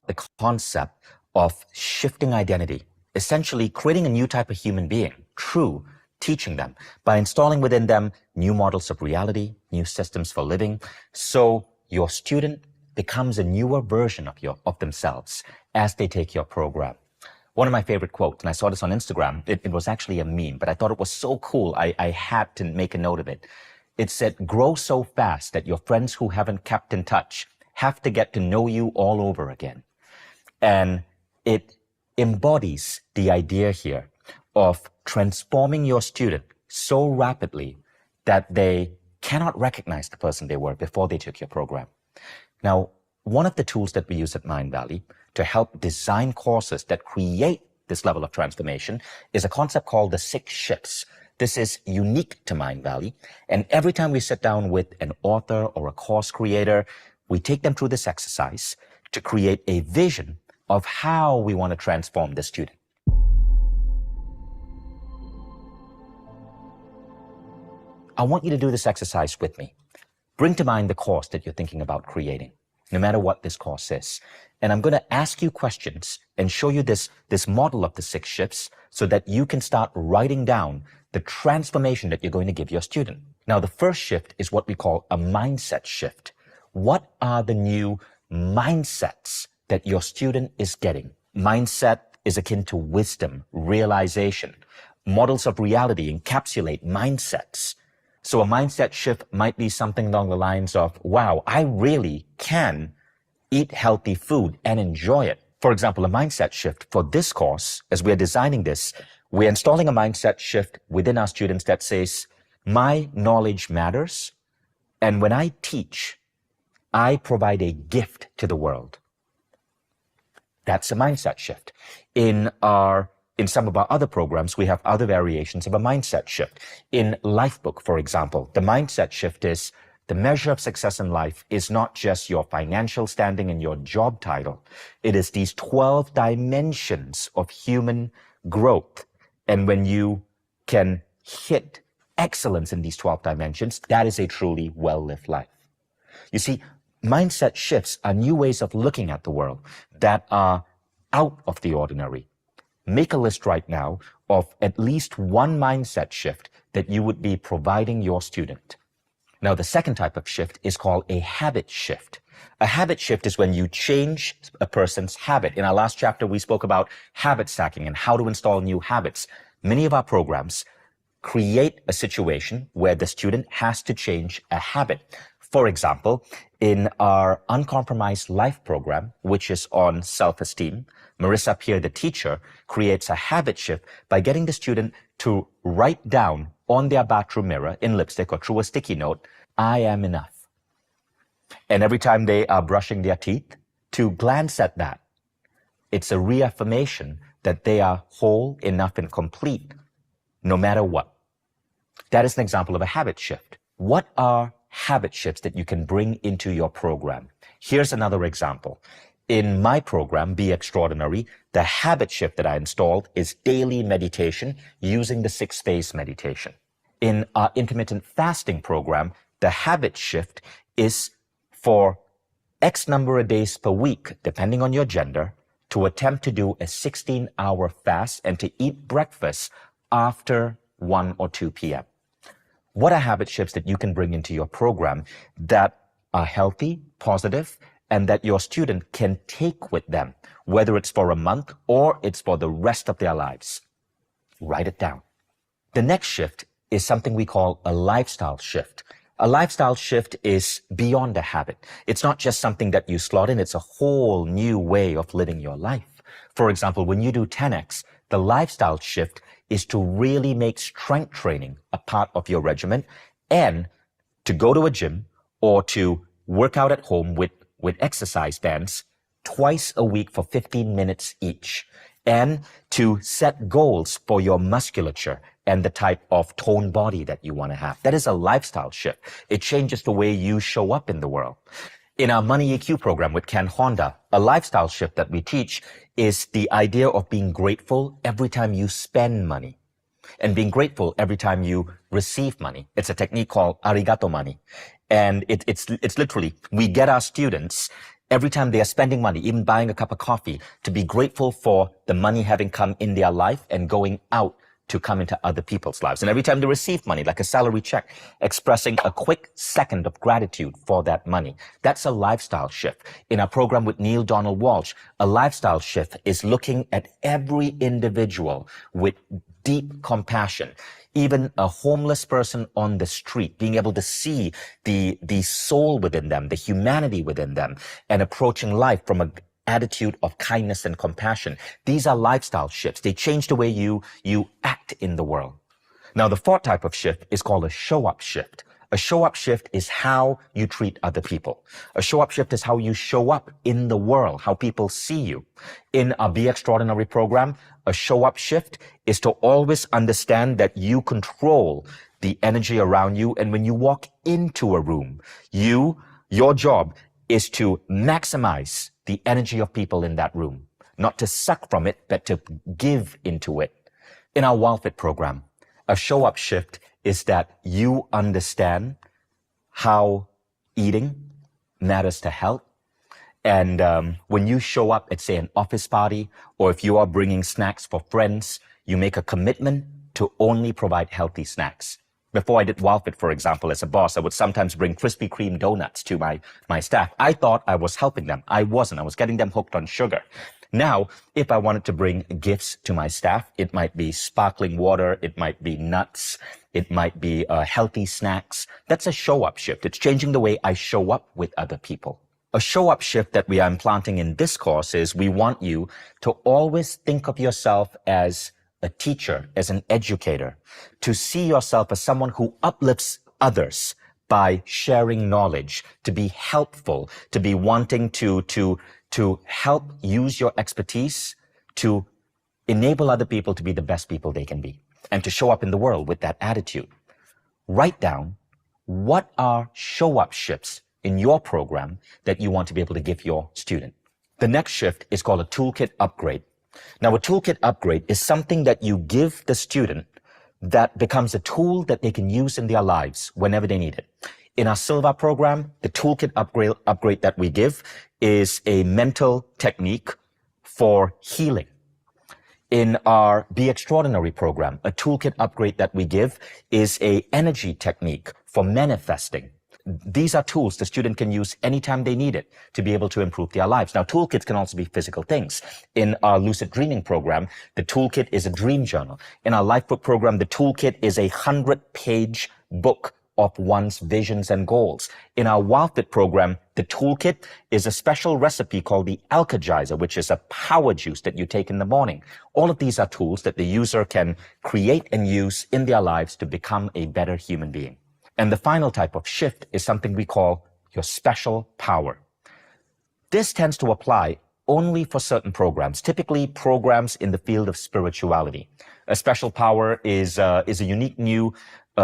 the concept of shifting identity, essentially creating a new type of human being through teaching them by installing within them new models of reality, new systems for living, so your student becomes a newer version of themselves as they take your program. One of my favorite quotes, and I saw this on Instagram, it was actually a meme, but I thought it was so cool, I had to make a note of it. It said, grow so fast that your friends who haven't kept in touch have to get to know you all over again. And it embodies the idea here of transforming your student so rapidly that they cannot recognize the person they were before they took your program. Now, one of the tools that we use at Mindvalley to help design courses that create this level of transformation is a concept called the 6 shifts. This is unique to Mindvalley, and every time we sit down with an author or a course creator, we take them through this exercise to create a vision of how we want to transform the student. I want you to do this exercise with me. Bring to mind the course that you're thinking about creating, no matter what this course is. And I'm going to ask you questions and show you this model of the 6 shifts so that you can start writing down the transformation that you're going to give your student. Now, the first shift is what we call a mindset shift. What are the new mindsets that your student is getting? Mindset is akin to wisdom, realization. Models of reality encapsulate mindsets. So a mindset shift might be something along the lines of, wow, I really can eat healthy food and enjoy it. For example, a mindset shift for this course, as we're designing this, we're installing a mindset shift within our students that says, my knowledge matters, and when I teach, I provide a gift to the world. That's a mindset shift. In some of our other programs, we have other variations of a mindset shift. In Lifebook, for example, the mindset shift is the measure of success in life is not just your financial standing and your job title. It is these 12 dimensions of human growth. And when you can hit excellence in these 12 dimensions, that is a truly well-lived life. You see, mindset shifts are new ways of looking at the world that are out of the ordinary. Make a list right now of at least one mindset shift that you would be providing your student. Now, the second type of shift is called a habit shift. A habit shift is when you change a person's habit. In our last chapter, we spoke about habit stacking and how to install new habits. Many of our programs create a situation where the student has to change a habit. For example, in our Uncompromised Life program, which is on self-esteem, Marissa Peer, the teacher, creates a habit shift by getting the student to write down on their bathroom mirror in lipstick or through a sticky note, I am enough. And every time they are brushing their teeth, to glance at that. It's a reaffirmation that they are whole, enough, and complete, no matter what. That is an example of a habit shift. What are habit shifts that you can bring into your program? Here's another example. In my program, Be Extraordinary, the habit shift that I installed is daily meditation using the 6-phase meditation. In our intermittent fasting program, the habit shift is for X number of days per week, depending on your gender, to attempt to do a 16-hour fast and to eat breakfast after 1 or 2 p.m. What are habit shifts that you can bring into your program that are healthy, positive, and that your student can take with them, whether it's for a month or it's for the rest of their lives? Write it down. The next shift is something we call a lifestyle shift. A lifestyle shift is beyond a habit. It's not just something that you slot in, it's a whole new way of living your life. For example, when you do 10X, the lifestyle shift is to really make strength training a part of your regimen and to go to a gym or to work out at home with exercise bands twice a week for 15 minutes each, and to set goals for your musculature and the type of toned body that you want to have. That is a lifestyle shift. It changes the way you show up in the world. In our Money EQ program with Ken Honda, a lifestyle shift that we teach is the idea of being grateful every time you spend money and being grateful every time you receive money. It's a technique called arigato money. And it's literally, we get our students Every time they are spending money, even buying a cup of coffee, to be grateful for the money having come in their life and going out to come into other people's lives. And every time they receive money, like a salary check, expressing a quick second of gratitude for that money. That's a lifestyle shift. In our program with Neil Donald Walsh, a lifestyle shift is looking at every individual with deep compassion. Even a homeless person on the street, being able to see the soul within them, the humanity within them, and approaching life from an attitude of kindness and compassion. These are lifestyle shifts. They change the way you act in the world. Now, the fourth type of shift is called a show-up shift. A show-up shift is how you treat other people. A show-up shift is how you show up in the world, how people see you. In our Be Extraordinary program, a show-up shift is to always understand that you control the energy around you. And when you walk into a room, your job is to maximize the energy of people in that room, not to suck from it, but to give into it. In our WildFit program, a show-up shift is that you understand how eating matters to health. And when you show up at, say, an office party, or if you are bringing snacks for friends, you make a commitment to only provide healthy snacks. Before I did WildFit, for example, as a boss, I would sometimes bring Krispy Kreme donuts to my staff. I thought I was helping them. I wasn't. I was getting them hooked on sugar. Now, if I wanted to bring gifts to my staff, it might be sparkling water, it might be nuts, it might be healthy snacks. That's a show-up shift. It's changing the way I show up with other people. A show-up shift that we are implanting in this course is we want you to always think of yourself as a teacher, as an educator, to see yourself as someone who uplifts others by sharing knowledge, to be helpful, to be wanting to help use your expertise to enable other people to be the best people they can be and to show up in the world with that attitude. Write down what are show-up shifts in your program that you want to be able to give your student. The next shift is called a toolkit upgrade. Now, a toolkit upgrade is something that you give the student that becomes a tool that they can use in their lives whenever they need it. In our Silver program, the toolkit upgrade that we give is a mental technique for healing. In our Be Extraordinary program, a toolkit upgrade that we give is an energy technique for manifesting. These are tools the student can use anytime they need it to be able to improve their lives. Now, toolkits can also be physical things. In our Lucid Dreaming program, the toolkit is a dream journal. In our Lifebook program, the toolkit is a 100-page book of one's visions and goals. In our WildFit program, the toolkit is a special recipe called the Alkagizer, which is a power juice that you take in the morning. All of these are tools that the user can create and use in their lives to become a better human being. And the final type of shift is something we call your special power. This tends to apply only for certain programs, typically programs in the field of spirituality. A special power is a unique new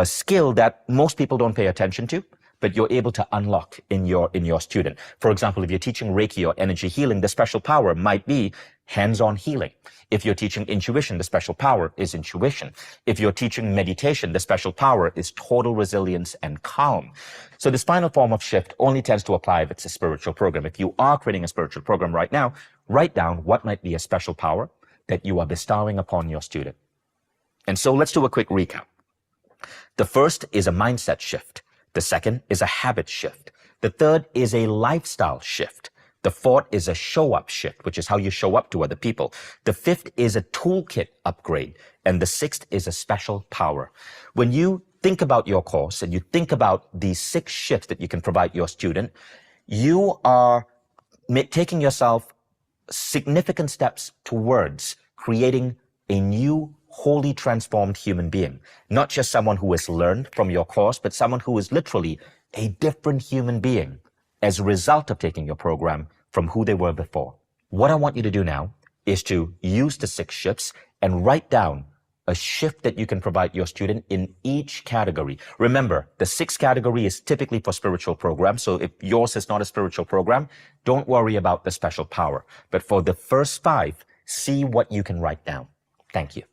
skill that most people don't pay attention to, but you're able to unlock in your student. For example, if you're teaching Reiki or energy healing, the special power might be hands-on healing. If you're teaching intuition, the special power is intuition. If you're teaching meditation, the special power is total resilience and calm. So this final form of shift only tends to apply if it's a spiritual program. If you are creating a spiritual program right now, write down what might be a special power that you are bestowing upon your student. And so let's do a quick recap. The first is a mindset shift. The second is a habit shift. The third is a lifestyle shift. The fourth is a show-up shift, which is how you show up to other people. The fifth is a toolkit upgrade. And the sixth is a special power. When you think about your course and you think about these 6 shifts that you can provide your student, you are taking yourself significant steps towards creating a new, wholly transformed human being. Not just someone who has learned from your course, but someone who is literally a different human being as a result of taking your program from who they were before. What I want you to do now is to use the 6 shifts and write down a shift that you can provide your student in each category. Remember, the 6th category is typically for spiritual programs. So if yours is not a spiritual program, don't worry about the special power. But for the first 5, see what you can write down. Thank you.